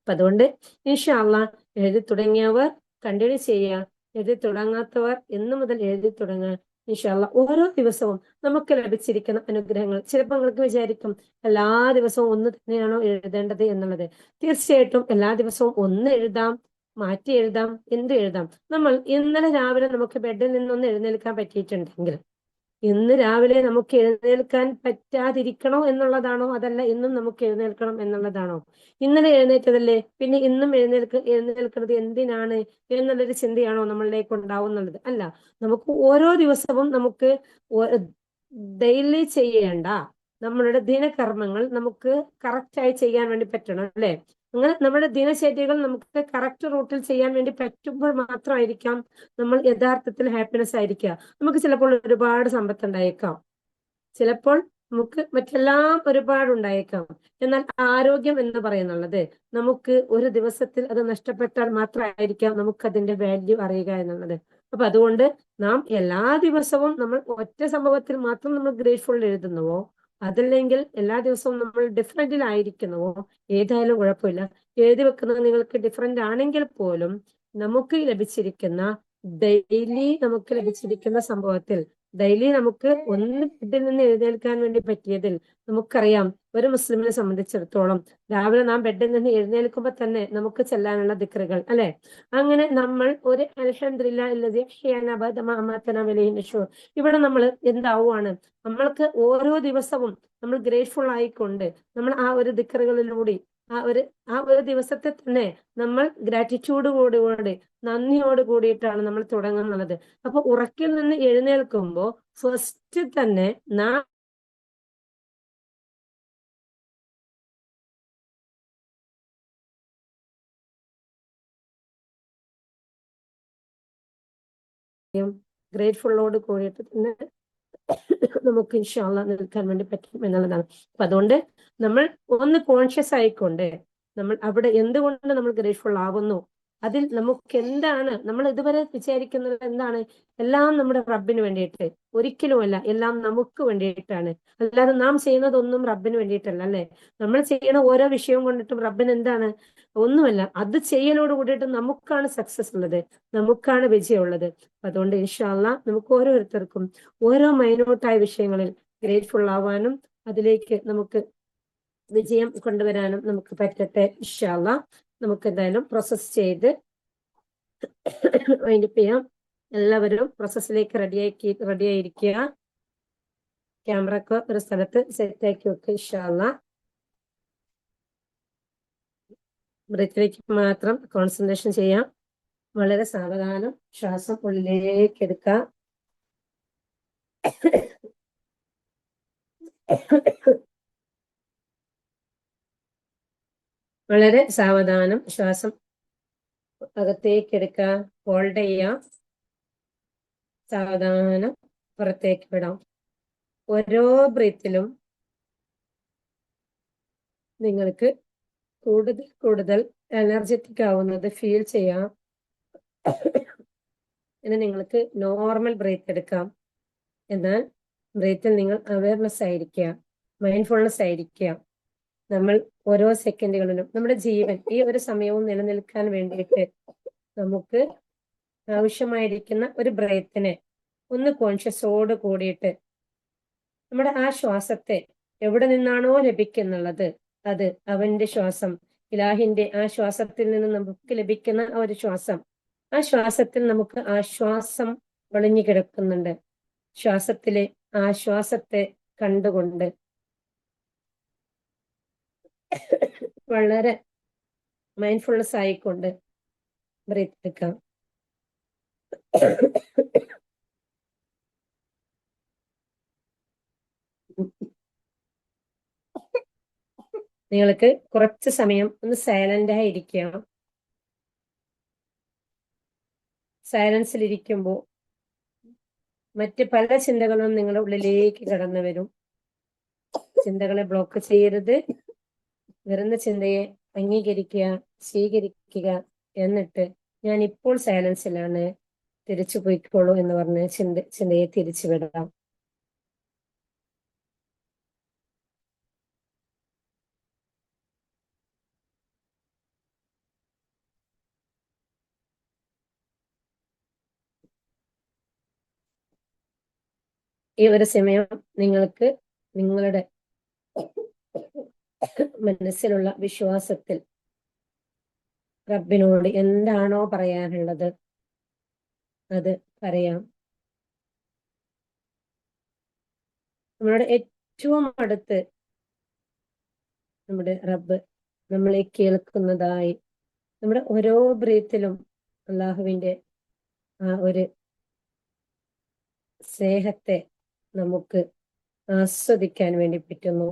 അപ്പൊ അതുകൊണ്ട് ഇൻഷാ അല്ലാഹ് എഴുതി തുടങ്ങിയവർ കണ്ടിന്യൂ ചെയ്യുക, എഴുതി തുടങ്ങാത്തവർ ഇന്നു മുതൽ എഴുതി തുടങ്ങുക. ഇൻഷാ അല്ലാഹ് ഓരോ ദിവസവും നമുക്ക് ലഭിച്ചിരിക്കുന്ന അനുഗ്രഹങ്ങൾ, ചിലപ്പോൾ നിങ്ങൾക്ക് വിചാരിക്കും എല്ലാ ദിവസവും ഒന്ന് തന്നെയാണോ എഴുതേണ്ടത് എന്നുള്ളത്. തീർച്ചയായിട്ടും എല്ലാ ദിവസവും ഒന്ന് എഴുതാം, മാറ്റി എഴുതാം, എന്ത് എഴുതാം. നമ്മൾ ഇന്നലെ രാവിലെ നമുക്ക് ബെഡിൽ നിന്നൊന്ന് എഴുന്നേൽക്കാൻ പറ്റിയിട്ടുണ്ടെങ്കിൽ ഇന്ന് രാവിലെ നമുക്ക് എഴുന്നേൽക്കാൻ പറ്റാതിരിക്കണോ എന്നുള്ളതാണോ, അതല്ല ഇന്നും നമുക്ക് എഴുന്നേൽക്കണം എന്നുള്ളതാണോ? ഇന്നലെ എഴുന്നേറ്റതല്ലേ, പിന്നെ ഇന്നും എഴുന്നേൽക്കുന്നത് എന്തിനാണ് എന്നുള്ളൊരു ചിന്തയാണോ നമ്മളിലേക്ക് ഉണ്ടാവുന്നുള്ളത്? അല്ല, നമുക്ക് ഓരോ ദിവസവും നമുക്ക് ഡെയിലി ചെയ്യേണ്ട നമ്മളുടെ ദിനകർമ്മങ്ങൾ നമുക്ക് കറക്റ്റായി ചെയ്യാൻ വേണ്ടി പറ്റണം, അല്ലെ? അങ്ങനെ നമ്മുടെ ദിനചര്യകൾ നമുക്ക് കറക്റ്റ് റൂട്ടിൽ ചെയ്യാൻ വേണ്ടി പറ്റുമ്പോൾ മാത്രമായിരിക്കാം നമ്മൾ യഥാർത്ഥത്തിൽ ഹാപ്പിനെസ് ആയിരിക്കുക. നമുക്ക് ചിലപ്പോൾ ഒരുപാട് സമ്പത്ത് ഉണ്ടായേക്കാം, ചിലപ്പോൾ നമുക്ക് മറ്റെല്ലാം ഒരുപാടുണ്ടായേക്കാം. എന്നാൽ ആരോഗ്യം എന്ന് പറയുന്നുള്ളത് നമുക്ക് ഒരു ദിവസത്തിൽ അത് നഷ്ടപ്പെട്ടാൽ മാത്രമായിരിക്കാം നമുക്ക് അതിന്റെ വാല്യൂ അറിയുക എന്നുള്ളത്. അപ്പൊ അതുകൊണ്ട് നാം എല്ലാ ദിവസവും നമ്മൾ ഒറ്റ സംഭവത്തിൽ മാത്രം നമ്മൾ ഗ്രേറ്റ്ഫുൾ എഴുതുന്നുവോ, അതല്ലെങ്കിൽ എല്ലാ ദിവസവും നമ്മൾ ഡിഫറെന്റിലായിരിക്കുന്നുവോ, ഏതായാലും കുഴപ്പമില്ല. എഴുതി വെക്കുന്നത് നിങ്ങൾക്ക് ഡിഫറെന്റ് ആണെങ്കിൽ പോലും നമുക്ക് ലഭിച്ചിരിക്കുന്ന നമുക്ക് ലഭിച്ചിരിക്കുന്ന സംഭവത്തിൽ ഡെയിലി നമുക്ക് ഒന്ന് ബെഡിൽ നിന്ന് എഴുന്നേൽക്കാൻ വേണ്ടി പറ്റിയതിൽ നമുക്കറിയാം, ഒരു മുസ്ലിമിനെ സംബന്ധിച്ചിടത്തോളം രാവിലെ നാം ബെഡിൽ നിന്ന് എഴുന്നേൽക്കുമ്പോൾ തന്നെ നമുക്ക് ചെല്ലാനുള്ള ദിക്റുകൾ അല്ലെ. അങ്ങനെ നമ്മൾ ഒരു ഇവിടെ നമ്മൾ എന്താവുകയാണ്, നമ്മൾക്ക് ഓരോ ദിവസവും നമ്മൾ ഗ്രേറ്റ്ഫുൾ ആയിക്കൊണ്ട് നമ്മൾ ആ ഒരു ദിക്റുകളിലൂടെ ആ ഒരു ദിവസത്തെ തന്നെ നമ്മൾ ഗ്രാറ്റിറ്റ്യൂഡോടുകൂടി നന്ദിയോട് കൂടിയിട്ടാണ് നമ്മൾ തുടങ്ങുന്നത്. അപ്പൊ ഉറക്കിൽ നിന്ന് എഴുന്നേൽക്കുമ്പോ ഫസ്റ്റ് തന്നെ നാം ഗ്രേറ്റ്ഫുള്ളോട് കൂടിയിട്ട് തന്നെ നമുക്ക് ഇൻഷാ അല്ലാഹ് നിൽക്കാൻ വേണ്ടി പറ്റും എന്നുള്ളതാണ്. അപ്പൊ അതുകൊണ്ട് നമ്മൾ ഒന്ന് കോൺഷ്യസ് ആയിക്കൊണ്ട് നമ്മൾ അവിടെ എന്തുകൊണ്ട് നമ്മൾ ഗ്രേറ്റ്ഫുൾ ആകുന്നു, അതിൽ നമുക്ക് എന്താണ് നമ്മൾ ഇതുവരെ വിചാരിക്കുന്നത്, എന്താണ് എല്ലാം നമ്മുടെ റബ്ബിന് വേണ്ടിയിട്ട്, ഒരിക്കലുമല്ല, എല്ലാം നമുക്ക് വേണ്ടിയിട്ടാണ്. അല്ലാതെ നാം ചെയ്യുന്നതൊന്നും റബ്ബിന് വേണ്ടിയിട്ടല്ല അല്ലെ. നമ്മൾ ചെയ്യുന്ന ഓരോ വിഷയവും കൊണ്ടിട്ടും റബ്ബിന് എന്താണ്, ഒന്നുമല്ല. അത് ചെയ്യലോട് കൂടിയിട്ട് നമുക്കാണ് സക്സസ് ഉള്ളത്, നമുക്കാണ് വിജയമുള്ളത്. അതുകൊണ്ട് ഇൻഷാ അല്ലാഹ് നമുക്ക് ഓരോരുത്തർക്കും ഓരോ മൈന്യൂട്ടായ വിഷയങ്ങളിൽ ഗ്രേറ്റ്ഫുൾ ആവാനും അതിലേക്ക് നമുക്ക് വിജയം കൊണ്ടുവരാനും നമുക്ക് പറ്റട്ടെ ഇൻഷാ അല്ലാഹ്. നമുക്ക് എന്തായാലും പ്രോസസ് ചെയ്ത് വൈൻഡപ്പ് ചെയ്യാം. എല്ലാവരും പ്രോസസ്സിലേക്ക് റെഡിയായിരിക്കുക. ക്യാമറ ഒക്കെ ഒരു സ്ഥലത്ത് സെറ്റ് ആക്കി വെക്കുക ഇൻഷാ അല്ലാഹ്. ബ്രീത്തിലേക്ക് മാത്രം കോൺസെൻട്രേഷൻ ചെയ്യാം. വളരെ സാവധാനം ശ്വാസം ഉള്ളിലേക്ക് എടുക്കാം. വളരെ സാവധാനം ശ്വാസം അകത്തേക്ക് എടുക്കാം, ഹോൾഡ് ചെയ്യാം, സാവധാനം പുറത്തേക്ക് വിടാം. ഓരോ ബ്രീത്തിലും നിങ്ങൾക്ക് കൂടുതൽ കൂടുതൽ എനർജറ്റിക് ആവുന്നത് ഫീൽ ചെയ്യാം. ഇനി നിങ്ങൾക്ക് നോർമൽ ബ്രീത്ത് എടുക്കാം. എന്നാൽ ബ്രീത്തിൽ നിങ്ങൾ അവയർനെസ് ആയിരിക്കുക, മൈൻഡ്ഫുൾനെസ് ആയിരിക്കുക. നമ്മൾ ഓരോ സെക്കൻഡുകളിലും നമ്മുടെ ജീവൻ ഈ ഒരു സമയവും നിലനിൽക്കാൻ വേണ്ടിയിട്ട് നമുക്ക് ആവശ്യമായിരിക്കുന്ന ഒരു ബ്രീത്തിനെ ഒന്ന് കോൺഷ്യസോട് കൂടിയിട്ട് നമ്മുടെ ആ ശ്വാസത്തെ എവിടെ നിന്നാണോ ലഭിക്കുന്നുള്ളത്, അത് അവന്റെ ശ്വാസം, ഇലാഹിന്റെ ആ ശ്വാസത്തിൽ നിന്ന് നമുക്ക് ലഭിക്കുന്ന ആ ഒരു ശ്വാസം, ആ ശ്വാസത്തിൽ നമുക്ക് ആശ്വാസം ഒളിഞ്ഞു കിടക്കുന്നുണ്ട്. ശ്വാസത്തിലെ ആശ്വാസത്തെ കണ്ടുകൊണ്ട് വളരെ മൈൻഡ്ഫുൾനെസ് ആയിക്കൊണ്ട് ബ്രീത്ത് എടുക്കാം. നിങ്ങൾക്ക് കുറച്ച് സമയം ഒന്ന് സൈലന്റ് ആയിരിക്കാം. സൈലൻസിൽ ഇരിക്കുമ്പോൾ മറ്റ് പല ചിന്തകളും നിങ്ങളുടെ ഉള്ളിലേക്ക് കടന്നു വരും. ചിന്തകളെ ബ്ലോക്ക് ചെയ്യരുത്. വരുന്ന ചിന്തയെ അംഗീകരിക്കുക, സ്വീകരിക്കുക. എന്നിട്ട് ഞാൻ ഇപ്പോൾ സൈലൻസിലാണ്, തിരിച്ചു പോയിക്കോളൂ എന്ന് പറഞ്ഞ് ചിന്തയെ തിരിച്ചു വിടാം. ഈ ഒരു സമയം നിങ്ങൾക്ക് നിങ്ങളുടെ മനസ്സിലുള്ള വിശ്വാസത്തിൽ റബ്ബിനോട് എന്താണോ പറയാനുള്ളത് അത് പറയാം. നമ്മളുടെ ഏറ്റവും അടുത്ത് നമ്മുടെ റബ്ബ് നമ്മളെ കേൾക്കുന്നതായി, നമ്മുടെ ഓരോ ബ്രീത്തിലും അള്ളാഹുവിന്റെ ആ ഒരു സ്നേഹത്തെ നമുക്ക് ആസ്വദിക്കാൻ വേണ്ടി പറ്റുന്നു.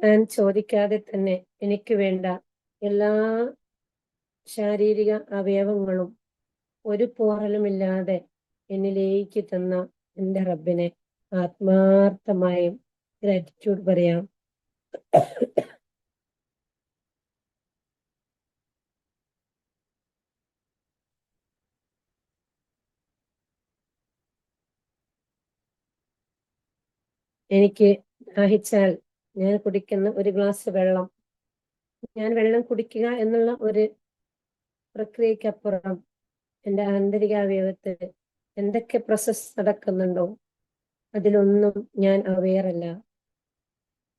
ഞാൻ ചോദിക്കാതെ തന്നെ എനിക്ക് വേണ്ട എല്ലാ ശാരീരിക അവയവങ്ങളും ഒരു പോറലുമില്ലാതെ എന്നിലേക്ക് തന്ന എൻ്റെ റബ്ബിനെ ആത്മാർത്ഥമായും ഗ്രാറ്റിറ്റ്യൂഡ് പറയാം. എനിക്ക് ദാഹിച്ചാൽ ഞാൻ കുടിക്കുന്ന ഒരു ഗ്ലാസ് വെള്ളം, ഞാൻ വെള്ളം കുടിക്കുക എന്നുള്ള ഒരു പ്രക്രിയക്കപ്പുറം എൻ്റെ ആന്തരിക അവയവത്തിൽ എന്തൊക്കെ പ്രോസസ് നടക്കുന്നുണ്ടോ അതിലൊന്നും ഞാൻ അവെയറല്ല.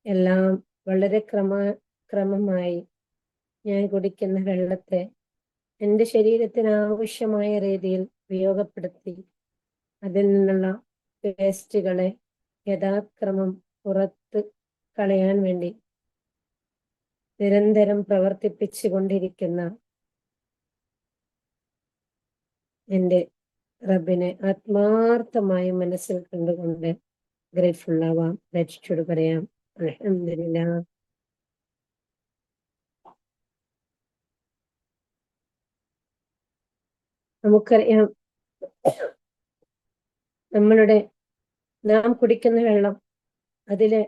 എല്ലാം വളരെ ക്രമമായി ഞാൻ കുടിക്കുന്ന വെള്ളത്തെ എൻ്റെ ശരീരത്തിന് ആവശ്യമായ രീതിയിൽ ഉപയോഗപ്പെടുത്തി അതിൽ നിന്നുള്ള വേസ്റ്റുകളെ യഥാക്രമം പുറത്ത് കളയാൻ വേണ്ടി നിരന്തരം പ്രവർത്തിപ്പിച്ചു കൊണ്ടിരിക്കുന്ന എൻ്റെ റബ്ബിനെ ആത്മാർത്ഥമായി മനസ്സിൽ കണ്ടുകൊണ്ട് ഗ്രേറ്റ്ഫുൾ ആവാം, ഗ്രാറ്റിറ്റ്യൂഡ് പറയാം. അൽഹംദുലില്ലാഹ്. നമുക്കറിയാം, നാം കുടിക്കുന്ന വെള്ളം അതിലെ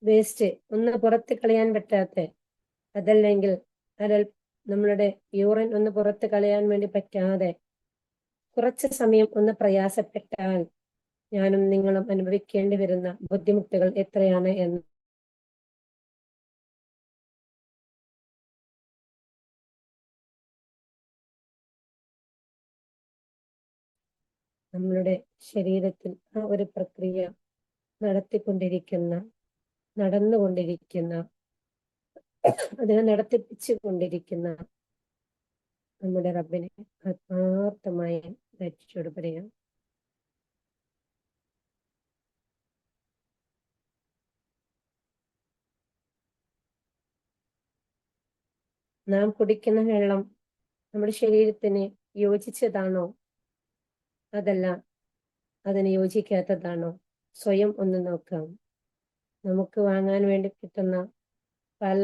വേസ്റ്റ് ഒന്ന് പുറത്ത് കളയാൻ പറ്റാത്ത, അതല്ലെങ്കിൽ നമ്മളുടെ യൂറിൻ ഒന്ന് പുറത്ത് കളയാൻ വേണ്ടി പറ്റാതെ കുറച്ച് സമയം ഒന്ന് പ്രയാസപ്പെട്ടാൽ ഞാനും നിങ്ങളും അനുഭവിക്കേണ്ടി വരുന്ന ബുദ്ധിമുട്ടുകൾ എത്രയാണ് എന്ന് നമ്മളുടെ ശരീരത്തിൽ ആ ഒരു പ്രക്രിയ നടന്നുകൊണ്ടിരിക്കുന്ന അതിനെ നടത്തിപ്പിച്ചു കൊണ്ടിരിക്കുന്ന നമ്മുടെ റബ്ബിനെ ആത്മാർത്ഥമായി ഗ്രാറ്റിറ്റ്യൂഡ് പറയാം. നാം കുടിക്കുന്ന വെള്ളം നമ്മുടെ ശരീരത്തിന് യോജിച്ചതാണോ അതല്ല അതിന് യോജിക്കാത്തതാണോ സ്വയം ഒന്ന് നോക്കാം. നമുക്ക് വാങ്ങാൻ വേണ്ടി കിട്ടുന്ന പല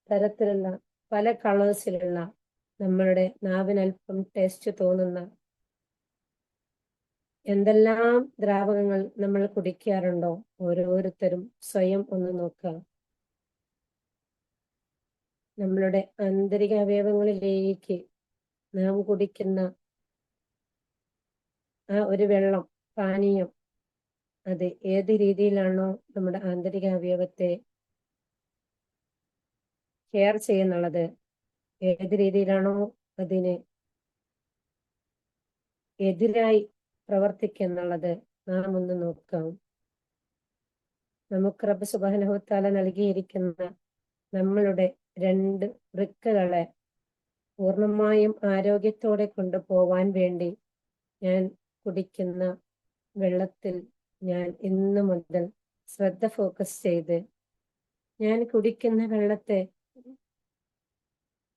തരത്തിലുള്ള പല കളേഴ്സിലുള്ള നമ്മളുടെ നാവിനൽപ്പം ടേസ്റ്റ് തോന്നുന്ന എന്തെല്ലാം ദ്രാവകങ്ങൾ നമ്മൾ കുടിക്കാറുണ്ടോ ഓരോരുത്തരും സ്വയം ഒന്ന് നോക്കാം. നമ്മളുടെ ആന്തരിക അവയവങ്ങളിലേക്ക് നാം കുടിക്കുന്ന ആ ഒരു വെള്ളം, പാനീയം, അത് ഏത് രീതിയിലാണോ നമ്മുടെ ആന്തരിക അവയവത്തെ കെയർ ചെയ്യുന്നുള്ളത്, ഏത് രീതിയിലാണോ അതിന് എതിരായി പ്രവർത്തിക്കുന്നുള്ളത് നാം ഒന്ന് നോക്കാം. നമുക്ക് റബ്ബ് സുബ്ഹാനഹു വ തആല നൽകിയിരിക്കുന്ന നമ്മളുടെ 2 വൃക്കകളെ പൂർണ്ണമായും ആരോഗ്യത്തോടെ കൊണ്ടുപോവാൻ വേണ്ടി ഞാൻ കുടിക്കുന്ന വെള്ളത്തിൽ ഞാൻ ഇന്ന് മുതൽ ശ്രദ്ധ ഫോക്കസ് ചെയ്ത് ഞാൻ കുടിക്കുന്ന വെള്ളത്തെ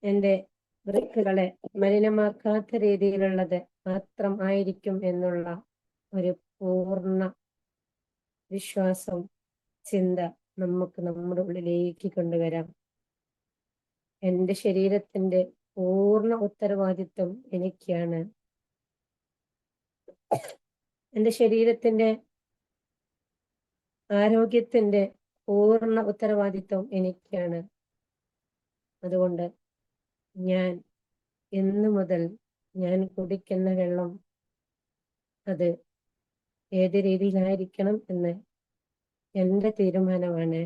എൻ്റെ വൃക്കകളെ മലിനമാക്കാത്ത രീതിയിലുള്ളത് മാത്രം ആയിരിക്കും എന്നുള്ള ഒരു പൂർണ്ണ വിശ്വാസം, ചിന്ത നമുക്ക് നമ്മുടെ ഉള്ളിലേക്ക് കൊണ്ടുവരാം. എൻ്റെ ശരീരത്തിൻ്റെ പൂർണ്ണ ഉത്തരവാദിത്വം എനിക്കാണ്. എൻ്റെ ശരീരത്തിൻ്റെ ആരോഗ്യത്തിൻ്റെ പൂർണ്ണ ഉത്തരവാദിത്വം എനിക്കാണ്. അതുകൊണ്ട് ഞാൻ ഇന്നു മുതൽ ഞാൻ കുടിക്കുന്ന വെള്ളം അത് ഏത് രീതിയിലായിരിക്കണം എന്ന് എൻ്റെ തീരുമാനമാണ്.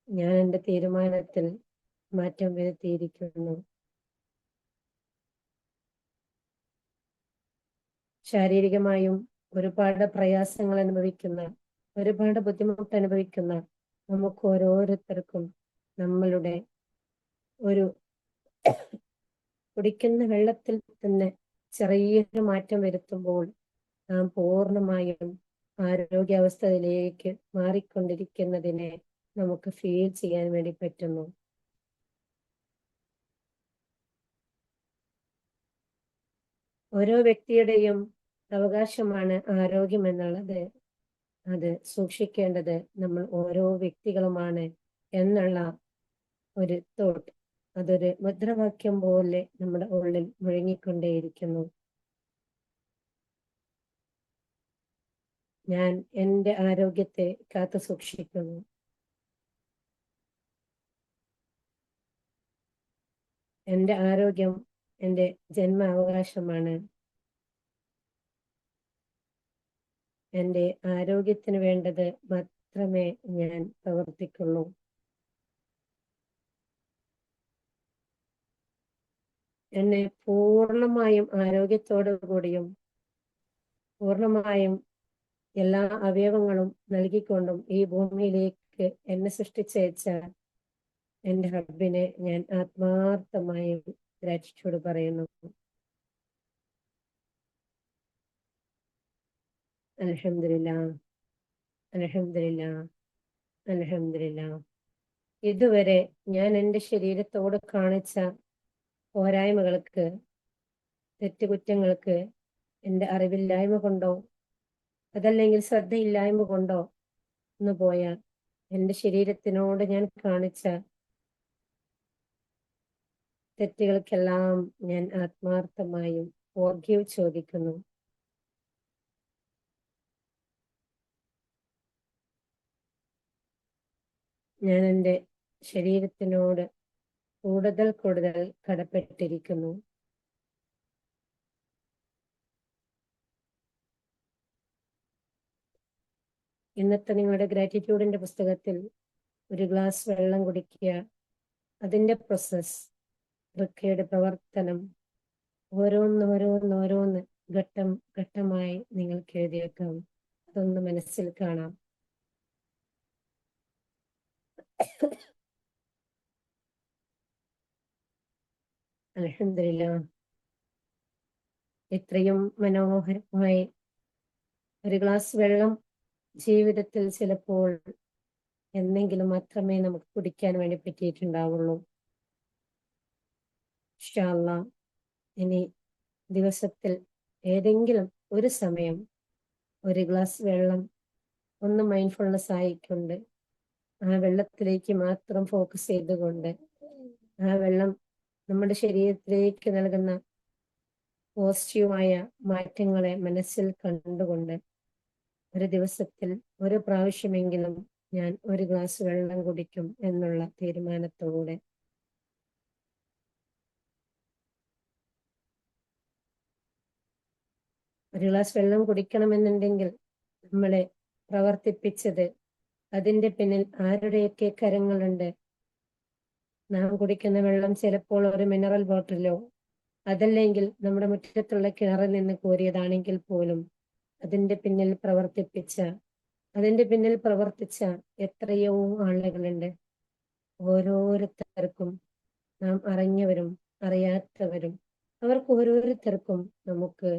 ഞാൻ എൻ്റെ തീരുമാനത്തിൽ മാറ്റം വരുത്തിയിരിക്കുന്നു. ശാരീരികമായും ഒരുപാട് പ്രയാസങ്ങൾ അനുഭവിക്കുന്ന, ഒരുപാട് ബുദ്ധിമുട്ട് അനുഭവിക്കുന്ന നമുക്ക് ഓരോരുത്തർക്കും നമ്മളുടെ ഒരു കുടിക്കുന്ന വെള്ളത്തിൽ തന്നെ ചെറിയൊരു മാറ്റം വരുത്തുമ്പോൾ നാം പൂർണ്ണമായും ആരോഗ്യാവസ്ഥയിലേക്ക് മാറിക്കൊണ്ടിരിക്കുന്നതിനെ നമുക്ക് ഫീൽ ചെയ്യാൻ വേണ്ടി പറ്റുന്നു. ഓരോ വ്യക്തിയുടെയും അവകാശമാണ് ആരോഗ്യം എന്നുള്ളത്. അത് സൂക്ഷിക്കേണ്ടത് നമ്മൾ ഓരോ വ്യക്തികളുമാണ്. എന്നുള്ള ഒരു തോട്ട്, അതൊരു മുദ്രാവാക്യം പോലെ നമ്മുടെ ഉള്ളിൽ മുഴങ്ങിക്കൊണ്ടേയിരിക്കുന്നു. ഞാൻ എൻ്റെ ആരോഗ്യത്തെ കാത്തു സൂക്ഷിക്കുന്നു. എൻ്റെ ആരോഗ്യം എൻ്റെ ജന്മാവകാശമാണ്. എൻ്റെ ആരോഗ്യത്തിന് വേണ്ടത് മാത്രമേ ഞാൻ പ്രവർത്തിക്കുള്ളൂ. എന്നെ പൂർണ്ണമായും ആരോഗ്യത്തോടു കൂടിയും പൂർണ്ണമായും എല്ലാ അവയവങ്ങളും നൽകിക്കൊണ്ടും ഈ ഭൂമിയിലേക്ക് എന്നെ സൃഷ്ടിച്ചയച്ച എൻ്റെ റബ്ബിനെ ഞാൻ ആത്മാർത്ഥമായും ഗ്രാറ്റിറ്റ്യൂഡ് പറയുന്നു. അൽഹംദുലില്ലാഹ്, അൽഹംദുലില്ലാഹ്, അൽഹംദുലില്ലാഹ്. ഇതുവരെ ഞാൻ എൻ്റെ ശരീരത്തോട് കാണിച്ച പോരായ്മകൾക്ക്, തെറ്റുകുറ്റങ്ങൾക്ക് എൻ്റെ അറിവില്ലായ്മ കൊണ്ടോ അതല്ലെങ്കിൽ ശ്രദ്ധയില്ലായ്മ കൊണ്ടോ ഒന്ന് പോയാൽ എൻ്റെ ശരീരത്തിനോട് ഞാൻ കാണിച്ച തെറ്റുകൾക്കെല്ലാം ഞാൻ ആത്മാർത്ഥമായും ഫോർഗീവ് ചോദിക്കുന്നു. ഞാൻ എൻ്റെ ശരീരത്തിനോട് കൂടുതൽ കൂടുതൽ കടപ്പെട്ടിരിക്കുന്നു. ഇന്നത്തെ നിങ്ങളുടെ ഗ്രാറ്റിറ്റ്യൂഡിന്റെ പുസ്തകത്തിൽ ഒരു ഗ്ലാസ് വെള്ളം കുടിക്കുക, അതിൻ്റെ പ്രോസസ്, വൃക്കയുടെ പ്രവർത്തനം, ഓരോന്ന് ഘട്ടം ഘട്ടമായി നിങ്ങൾക്ക് എഴുതിയേക്കാം. അതൊന്ന് മനസ്സിൽ കാണാം. അൽഹംദുലില്ലാഹ്, ഇത്രയും മനോഹരമായി ഒരു ഗ്ലാസ് വെള്ളം ജീവിതത്തിൽ ചിലപ്പോൾ എന്നെങ്കിലും മാത്രമേ നമുക്ക് കുടിക്കാൻ വേണ്ടി പറ്റിയിട്ടുണ്ടാവുള്ളൂ. ഇൻഷാ അല്ലാഹ് ഇനി ദിവസത്തിൽ ഏതെങ്കിലും ഒരു സമയം ഒരു ഗ്ലാസ് വെള്ളം ഒന്ന് മൈൻഡ്ഫുൾനെസ് ആയിക്കൊണ്ട് ആ വെള്ളത്തിലേക്ക് മാത്രം ഫോക്കസ് ചെയ്തുകൊണ്ട് ആ വെള്ളം നമ്മുടെ ശരീരത്തിലേക്ക് നൽകുന്ന പോസിറ്റീവായ മാറ്റങ്ങളെ മനസ്സിൽ കണ്ടുകൊണ്ട് ഒരു ദിവസത്തിൽ ഒരു പ്രാവശ്യമെങ്കിലും ഞാൻ ഒരു ഗ്ലാസ് വെള്ളം കുടിക്കും എന്നുള്ള തീരുമാനത്തോടെ ഒരു ഗ്ലാസ് വെള്ളം കുടിക്കണമെന്നുണ്ടെങ്കിൽ നമ്മളെ പ്രവർത്തിപ്പിച്ചത്, അതിൻ്റെ പിന്നിൽ ആരുടെയൊക്കെ കരങ്ങളുണ്ട്. നാം കുടിക്കുന്ന വെള്ളം ചിലപ്പോൾ ഒരു മിനറൽ ബോട്ടിലോ അതല്ലെങ്കിൽ നമ്മുടെ മുറ്റത്തുള്ള കിണറിൽ നിന്ന് കോരിയതാണെങ്കിൽ പോലും അതിൻ്റെ പിന്നിൽ പ്രവർത്തിച്ച എത്രയോ ആളുകളുണ്ട്. ഓരോരുത്തർക്കും, നാം അറിഞ്ഞവരും അറിയാത്തവരും, അവർക്ക് ഓരോരുത്തർക്കും നമുക്ക്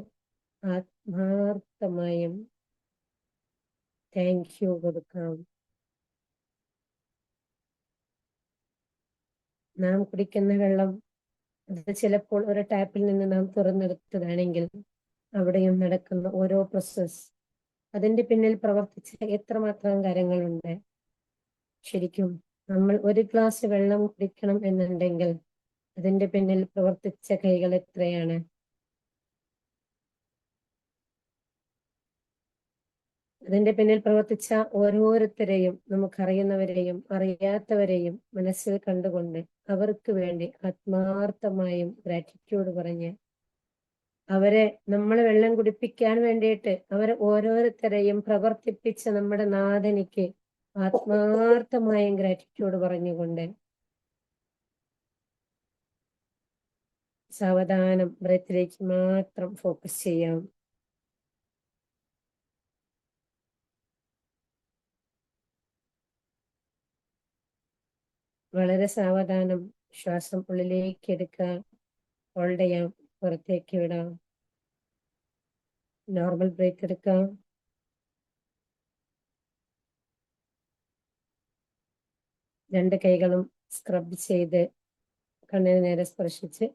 ആത്മാർത്ഥമായും താങ്ക് യു കൊടുക്കാം. നാം കുടിക്കുന്ന വെള്ളം അത് ചിലപ്പോൾ ഒരു ടാപ്പിൽ നിന്ന് നാം തുറന്നെടുത്തതാണെങ്കിൽ അവിടെയും നടക്കുന്ന ഓരോ പ്രോസസ്, അതിന്റെ പിന്നിൽ പ്രവർത്തിച്ച എത്രമാത്രം കാര്യങ്ങളുണ്ട്. ശരിക്കും നമ്മൾ ഒരു ഗ്ലാസ് വെള്ളം കുടിക്കണം എന്നുണ്ടെങ്കിൽ അതിന്റെ പിന്നിൽ പ്രവർത്തിച്ച കൈകൾ എത്രയാണ്. അതിന്റെ പിന്നിൽ പ്രവർത്തിച്ച ഓരോരുത്തരെയും, നമുക്കറിയുന്നവരെയും അറിയാത്തവരെയും മനസ്സിൽ കണ്ടുകൊണ്ട് അവർക്ക് വേണ്ടി ആത്മാർത്ഥമായും ഗ്രാറ്റിറ്റ്യൂഡ് പറഞ്ഞ് അവരെ നമ്മൾ വെള്ളം കുടിപ്പിക്കാൻ വേണ്ടിയിട്ട് അവരെ ഓരോരുത്തരെയും പ്രവർത്തിപ്പിച്ച നമ്മുടെ നാഥനിക്ക് ആത്മാർത്ഥമായും ഗ്രാറ്റിറ്റ്യൂഡ് പറഞ്ഞുകൊണ്ട് സാവധാനം ബ്രെത്തിലേക്ക് മാത്രം ഫോക്കസ് ചെയ്യാം. വളരെ സാവധാനം ശ്വാസം ഉള്ളിലേക്ക് എടുക്കാം, ഹോൾഡ് ചെയ്യാം, പുറത്തേക്ക് വിടാം. നോർമൽ ബ്രേത്ത് എടുക്കാം. രണ്ട് കൈകളും സ്ക്രബ് ചെയ്ത് കണ്ണിന് നേരെ സ്പർശിച്ച്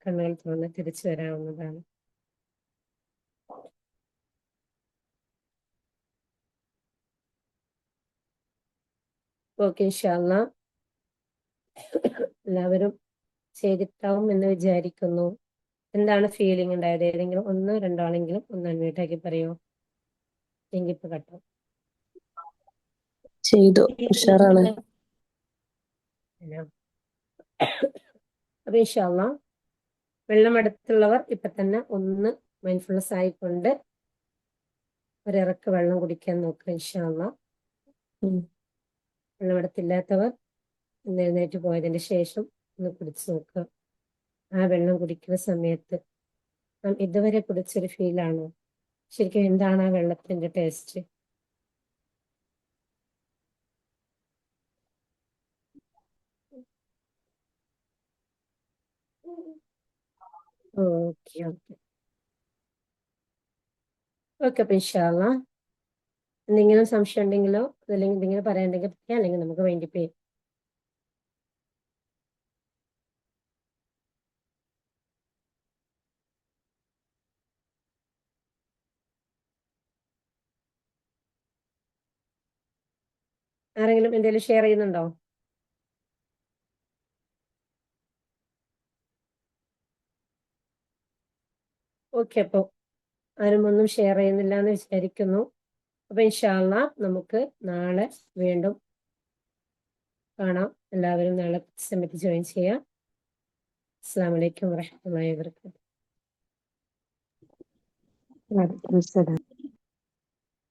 കണ്ണുകൾ തുറന്ന് തിരിച്ചു വരാവുന്നതാണ്. ഓക്കെ ഇൻഷാല്ലാ എല്ലാവരും ചെയ്തിട്ടാവും എന്ന് വിചാരിക്കുന്നു. എന്താണ് ഫീലിംഗ് ഉണ്ടായത്? ഏതെങ്കിലും ഒന്നോ രണ്ടോ ആണെങ്കിലും ഒന്ന് അൺമ്യൂട്ടാക്കി പറയോ? എങ്കിൽ ഇപ്പൊ കട്ടോ. ചെയ്തു. ഉഷാറാണ്. അപ്പൊ ഇൻഷാല്ലാ വെള്ളം അടുത്തുള്ളവർ ഇപ്പൊ തന്നെ ഒന്ന് മൈൻഡ്ഫുൾനെസ് ആയിക്കൊണ്ട് ഒരിറക്ക് വെള്ളം കുടിക്കാൻ നോക്കുക ഇൻഷാല്ലാ. വെള്ളം അടുത്തില്ലാത്തവർ ഒന്ന് എഴുന്നേറ്റ് പോയതിന് ശേഷം ഒന്ന് കുടിച്ചു നോക്കുക. ആ വെള്ളം കുടിക്കുന്ന സമയത്ത് നാം ഇതുവരെ കുടിച്ചൊരു ഫീലാണോ? ശരിക്കും എന്താണ് ആ വെള്ളത്തിന്റെ ടേസ്റ്റ്? ഓക്കെ ഓക്കെ ഓക്കെ അപ്പൊ ഇൻഷാല്ലാ എന്തെങ്കിലും സംശയം ഉണ്ടെങ്കിലോ അതല്ലെങ്കിൽ എന്തെങ്കിലും പറയാനുണ്ടെങ്കിൽ പറയാം, അല്ലെങ്കിൽ നമുക്ക് വൈൻഡപ്പ് ചെയ്യാം. ആരെങ്കിലും എന്തെങ്കിലും ഷെയർ ചെയ്യുന്നുണ്ടോ? ഓക്കെ അപ്പൊ ആരും ഒന്നും ഷെയർ ചെയ്യുന്നില്ല എന്ന് വിചാരിക്കുന്നു. അപ്പൊ ഇൻഷാല്ലാ നമുക്ക് നാളെ വീണ്ടും കാണാം. എല്ലാവരും നാളെ സമയത്ത് ജോയിൻ ചെയ്യാം. അസ്സലാമു അലൈക്കും വറഹ്മത്തുള്ളാഹി വബറകാതുഹു. വലൈക്കും സലാം.